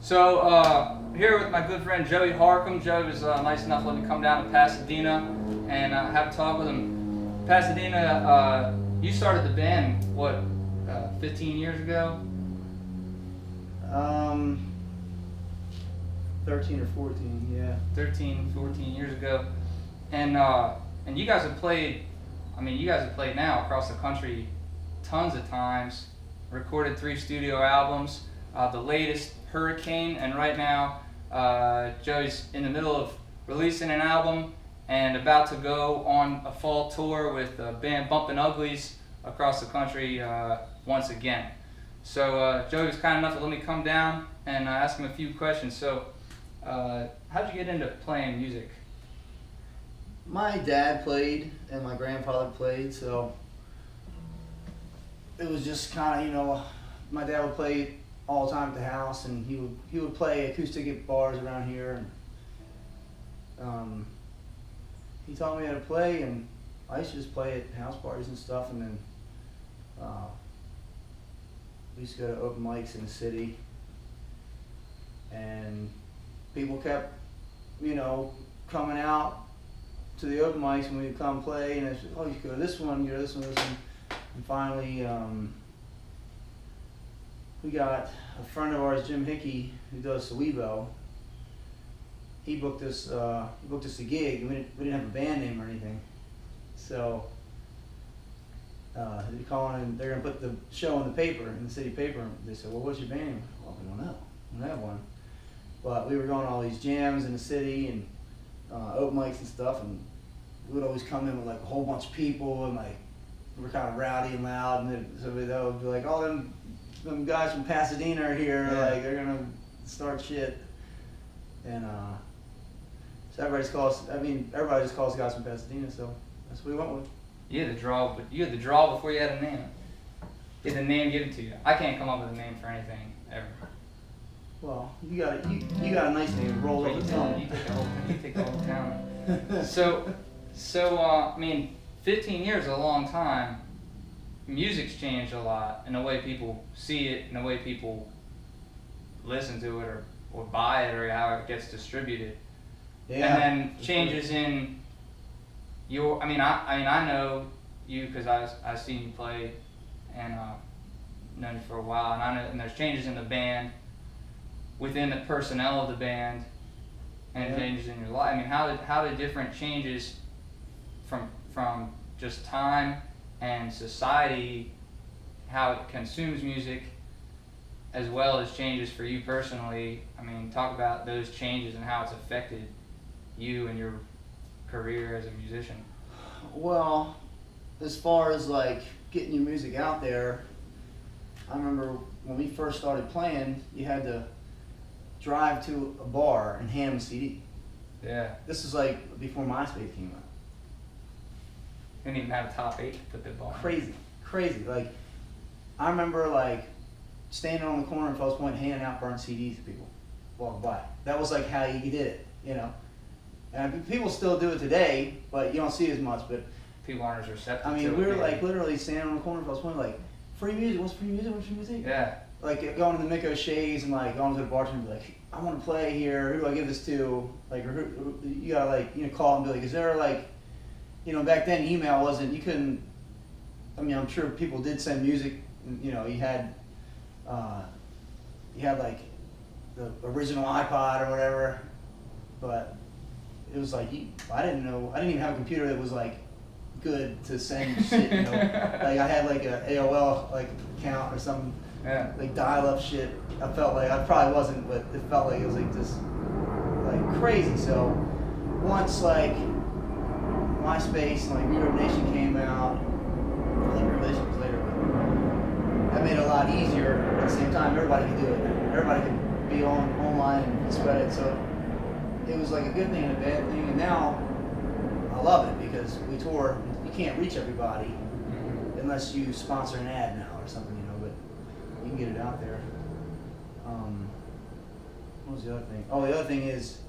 So here with my good friend Joey Harkum. Joey was nice enough to let me come down to Pasadena and have a talk with him. Pasadena, you started the band, what, 15 years ago? 13 or 14, yeah. 13, 14 years ago. And you guys have played, you guys have played now across the country tons of times, recorded 3 studio albums, the latest, Hurricane, and right now Joey's in the middle of releasing an album and about to go on a fall tour with the band Bumpin' Uglies across the country once again. So Joey was kind enough to let me come down and ask him a few questions. So how'd you get into playing music? My dad played and my grandfather played, so it was just kind of, my dad would play all the time at the house, and he would play acoustic at bars around here, and he taught me how to play, and I used to just play at house parties and stuff, and then we used to go to open mics in the city, and people kept, coming out to the open mics when we'd come play, and they said, oh, you go to this one, you go to this one, and finally we got a friend of ours, Jim Hickey, who does Sowebo. He booked us a gig, and we didn't have a band name or anything, so they called and they're gonna put the show in the paper, in the city paper. And they said, well, what's your band name? Well, we don't know, we don't have one. But we were going to all these jams in the city and open mics and stuff, and we would always come in with like a whole bunch of people, and like we were kind of rowdy and loud, and so they would be like, oh, them guys from Pasadena are here, yeah. Like they're gonna start shit, and so everybody just calls the guys from Pasadena, so that's what we went with. You had the draw, but you had the draw before you had a name. You had the name given to you. I can't come up with a name for anything ever. Well, you got a nice name. Roll off the tongue. You take the whole town. So 15 years is a long time. Music's changed a lot in the way people see it, in the way people listen to it, or buy it, or how it gets distributed. Yeah. And then changes in your. I know you because I've seen you play, and known you for a while, and I know, and there's changes in the band, within the personnel of the band, and changes in your life. How did different changes from just time and society, how it consumes music, as well as changes for you personally? Talk about those changes and how it's affected you and your career as a musician. Well, as far as like getting your music out there, I remember when we first started playing, you had to drive to a bar and hand them a CD. Yeah. This is like before MySpace came out. Didn't even have a top 8 to put the ball. Crazy. Like, I remember like standing on the corner in Fells Point handing out burned CDs to people walking by. That was like how you did it, And people still do it today, but you don't see it as much. But people aren't as receptive. we were like literally standing on the corner in Fells Point, like, free music. What's free music? What's free music? Yeah. Like going to the Mick O'Shea's and like going to the bartender and be like, I want to play here. Who do I give this to? Like, you gotta call and be like, is there like, back then email wasn't. You couldn't. I'm sure people did send music. You had like the original iPod or whatever, but it was like I didn't even have a computer that was like good to send shit. Like I had like a AOL like account or something. Yeah. Like dial-up shit. I felt like I probably wasn't, but it felt like it was like this, like crazy. So once like MySpace and like Reverb Nation came out, I think Reverb Nation was later, but that made it a lot easier. At the same time, everybody could do it. Everybody could be online and spread it. So it was like a good thing and a bad thing. And now I love it because we tour. You can't reach everybody unless you sponsor an ad now or something, but you can get it out there. What was the other thing? Oh, the other thing is,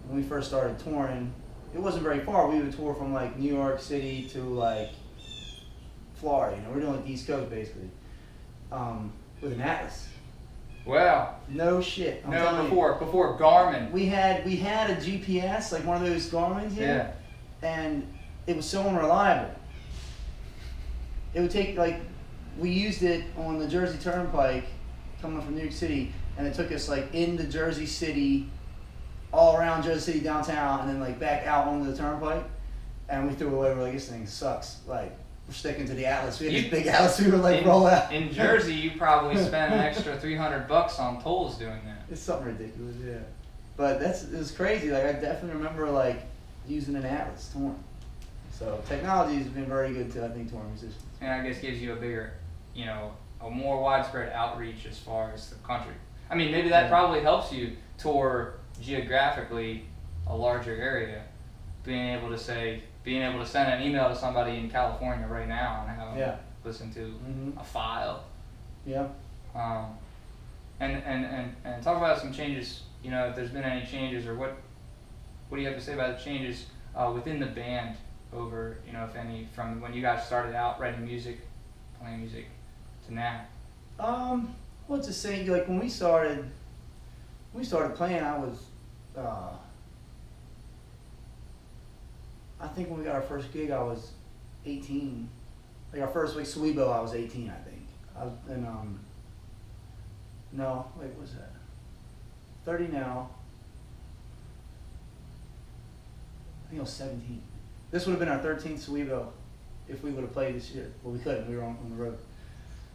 when we first started touring, it wasn't very far. We would tour from like New York City to like Florida. We're doing like the East Coast basically, with an Atlas. Well, No shit. I'm no, telling you. before Garmin. We had a GPS, like one of those Garmin's here, and it was so unreliable. It would take, like, we used it on the Jersey Turnpike coming from New York City, and it took us like into Jersey City, all around Jersey City downtown, and then like back out onto the Turnpike, and we threw it away. We're like, this thing sucks. Like, we're sticking to the Atlas. We had this big Atlas we were like roll out. In Jersey, you probably spent an extra $300 on tolls doing that. It's something ridiculous, yeah. But it was crazy. Like, I definitely remember like using an Atlas touring. So technology has been very good to, I think, touring musicians. And I guess gives you a bigger, you know, a more widespread outreach as far as the country. I mean, maybe that probably helps you tour geographically a larger area. Being able to send an email to somebody in California right now and have them listen to a file. Yeah. And talk about some changes. You know, if there's been any changes, or what do you have to say about the changes within the band over, you know, if any, from when you guys started out writing music, playing music, to now? Well, it's the same. Like when we started playing, I was, I think when we got our first gig, I was 18. Like our first, like Sweebo, I was 18, I think. I was, and no, wait, what was that? 30 now. I think I was 17. This would have been our 13th Sweebo if we would have played this year. Well, we couldn't. We were on the road.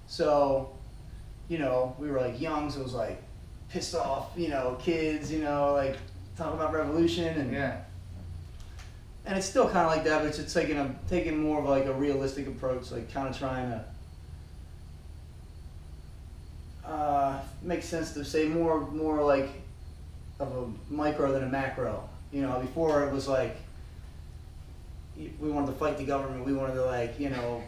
So, you know, we were like young, so it was like pissed off, you know, kids, you know, like talking about revolution and and it's still kind of like that, but it's taking more of like a realistic approach, like kind of trying to make sense to say more like of a micro than a macro. You know, before it was like we wanted to fight the government. We wanted to, like, you know,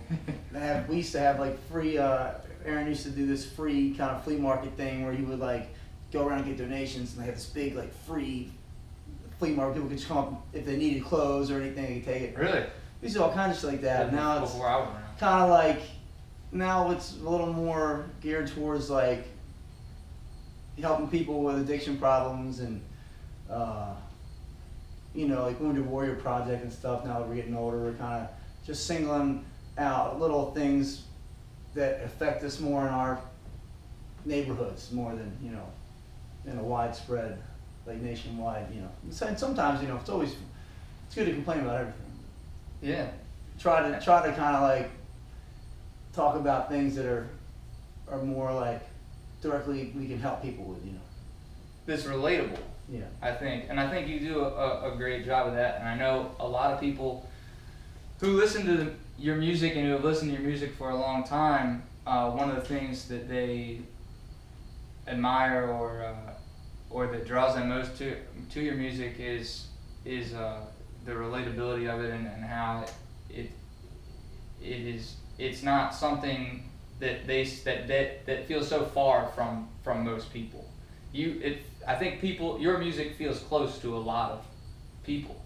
we used to have like free. Aaron used to do this free kind of flea market thing where he would like go around and get donations, and they had this big like free flea market. People could just come up if they needed clothes or anything, they could take it. Really? We used to do all kinds of shit like that. Now it's before I was around. kind of like, now it's a little more geared towards like helping people with addiction problems and you know, like Wounded Warrior Project and stuff. Now that we're getting older, we're kind of just singling out little things that affect us more in our neighborhoods more than, you know, in a widespread, like nationwide, you know. And sometimes, you know, it's good to complain about everything. Yeah. Try to kind of like talk about things that are more like directly we can help people with, you know. It's relatable. Yeah. I think you do a great job of that, and I know a lot of people who listen to your music and who have listened to your music for a long time. One of the things that they admire or that draws them most to your music is the relatability of it, and how it's not something that feels so far from most people. I think your music feels close to a lot of people,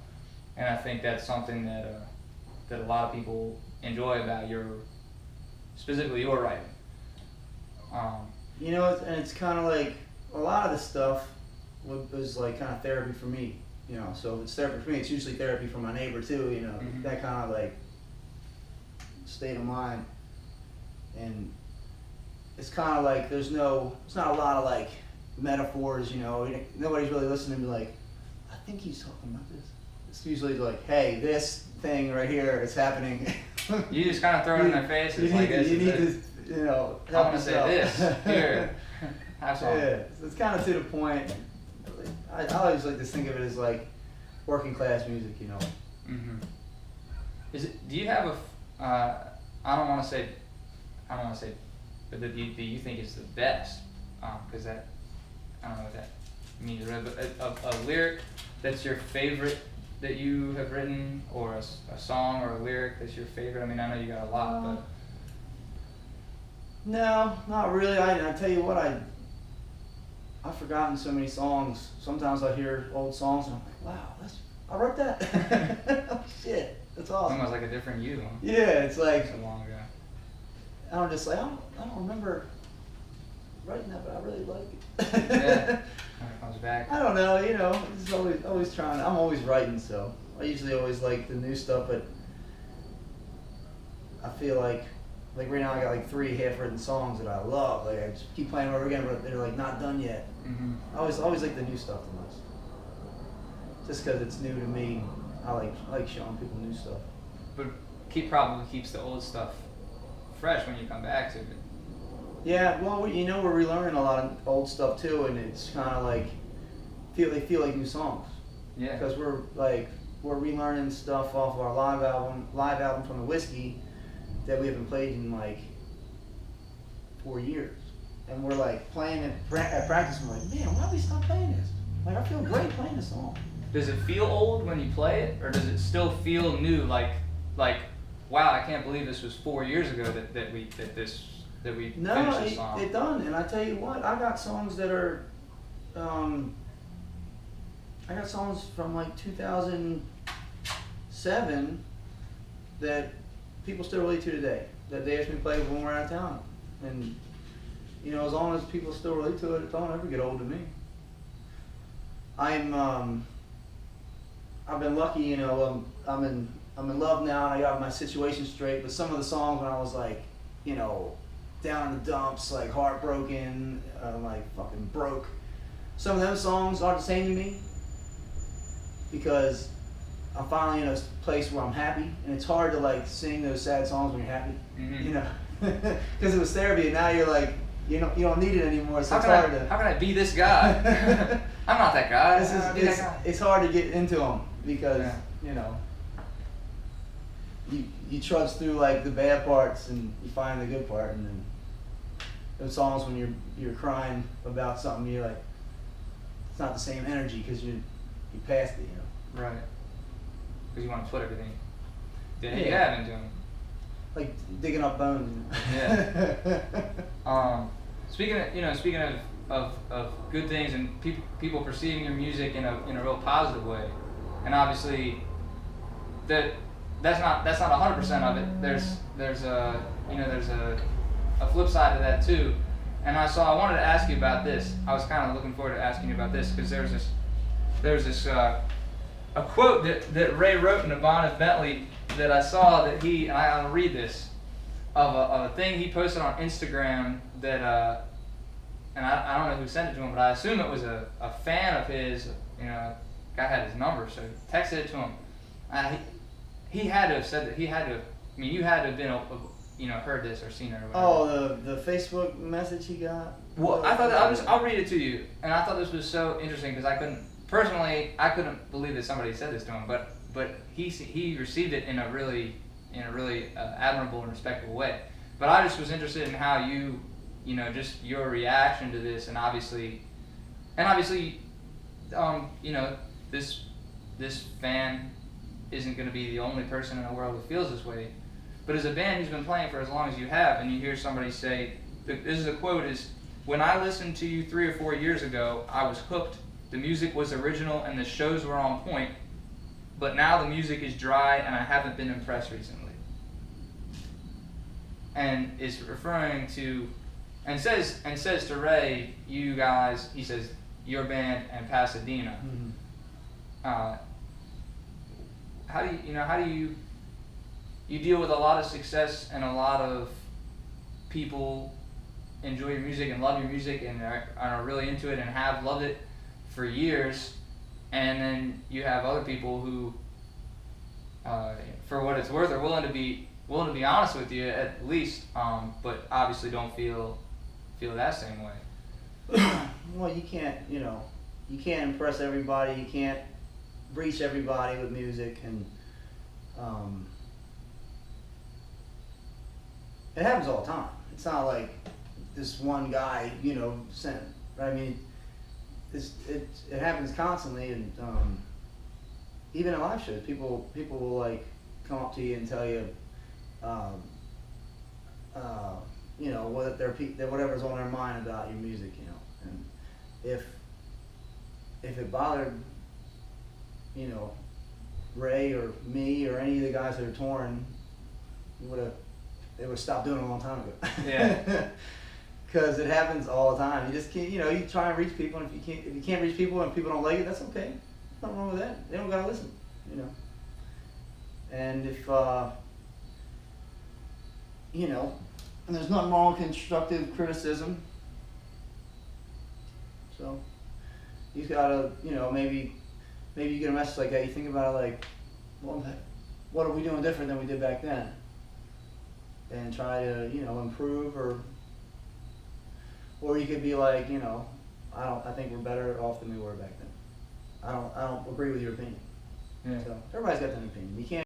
and I think that's something that a lot of people enjoy about specifically your writing. You know, it's kind of like a lot of the stuff was like kind of therapy for me. You know, so if it's therapy for me, it's usually therapy for my neighbor too. You know, that kind of like state of mind, and it's kind of like it's not a lot of like metaphors, you know. Nobody's really listening to me like, I think he's talking about this. It's usually like, hey, this thing right here is happening. You just kind of throw it in their faces. You need to, you know, help I'm gonna say this here. Have some. Yeah, so it's kind of to the point. I always like to think of it as like working class music, you know. Do you have I don't want to say, but that you think is the best? Because that, I don't know what that means, but a lyric that's your favorite that you have written, or a song or a lyric that's your favorite? I mean, I know you got a lot, but. No, not really. I tell you what, I've forgotten so many songs. Sometimes I hear old songs and I'm like, wow, I wrote that. Oh shit, that's awesome. Almost like a different you. Huh? Yeah, it's like so long ago. I'm just like I don't remember writing that, but I really like it. Yeah. When it comes back. I don't know, you know, it's always trying. I'm always writing, so I usually always like the new stuff, but I feel like right now I got like 3 half-written songs that I love. Like I just keep playing them over again, but they're like not done yet. Mm-hmm. I always like the new stuff the most, just because it's new to me. I like showing people new stuff. But probably keeps the old stuff fresh when you come back to it. Yeah, well, you know, we're relearning a lot of old stuff too, and it's kind of like they feel like new songs. Yeah. Because we're relearning stuff off of our live album from the Whiskey that we haven't played in like 4 years, and we're like playing it at practice. And we're like, man, why did we stop playing this? Like, I feel great playing this song. Does it feel old when you play it, or does it still feel new? Like, wow, I can't believe this was 4 years ago that we finished this song. It done. And I tell you what, I got songs that are, I got songs from like 2007 that people still relate to today. That they ask me to play when we're out of town, and you know, as long as people still relate to it, it don't ever get old to me. I've been lucky, you know. I'm in love now, and I got my situation straight. But some of the songs when I was like, you know, down in the dumps, like heartbroken, like fucking broke. Some of them songs aren't the same to me because I'm finally in a place where I'm happy, and it's hard to like sing those sad songs when you're happy, mm-hmm. you know, because it was therapy, and now you're like, you don't need it anymore. So how can I be this guy? I'm not that guy. It's hard to get into them because you know, you trudge through like the bad parts and you find the good part, and then those songs when you're crying about something, you're like, it's not the same energy because you passed it, you know. Right. Because you want to put everything that you have into them. Like digging up bones. Yeah. Speaking of good things and people perceiving your music in a real positive way, and obviously that's not 100% of it. There's a flip side to that too. And I wanted to ask you about this. I was kind of looking forward to asking you about this because there's this a quote that Ray wrote in Yvonne Bentley that I saw that and I'll read this, of a thing he posted on Instagram that, and I don't know who sent it to him, but I assume it was a fan of his, you know, guy had his number, so he texted it to him. He had to have said that, you had to have been, heard this or seen it or whatever. Oh, the Facebook message he got? Well, I thought I'll read it to you, and I thought this was so interesting because I couldn't believe that somebody said this to him, but he received it in a really admirable and respectful way. But I just was interested in how you just your reaction to this, and obviously, this fan isn't going to be the only person in the world who feels this way. But as a band who's been playing for as long as you have, and you hear somebody say, this is a quote, is, "When I listened to you 3 or 4 years ago, I was hooked. The music was original and the shows were on point. But now the music is dry and I haven't been impressed recently." And is referring to, and says to Ray, you guys, he says, your band and Pasadena. Mm-hmm. How do you deal with a lot of success and a lot of people enjoy your music and love your music and are really into it and have loved it for years, and then you have other people who, for what it's worth, are willing to be honest with you at least, but obviously don't feel that same way. Well, you can't impress everybody. You can't reach everybody with music, and it happens all the time. It's not like this one guy, sent. I mean, it happens constantly, and even at live shows, people will like come up to you and tell you, whatever's on their mind about your music, and if it bothered, Ray or me or any of the guys that are touring, they would have stopped doing it a long time ago. Yeah. Because it happens all the time. You just can't, you try and reach people, and if you can't reach people and people don't like it, that's okay. Nothing wrong with that. They don't gotta listen, And if and there's nothing wrong with constructive criticism. So you gotta, maybe you get a message like that. You think about it like, well, what are we doing different than we did back then? And try to, improve, or you could be like, I think we're better off than we were back then. I don't agree with your opinion. Yeah. So everybody's got their opinion. You can't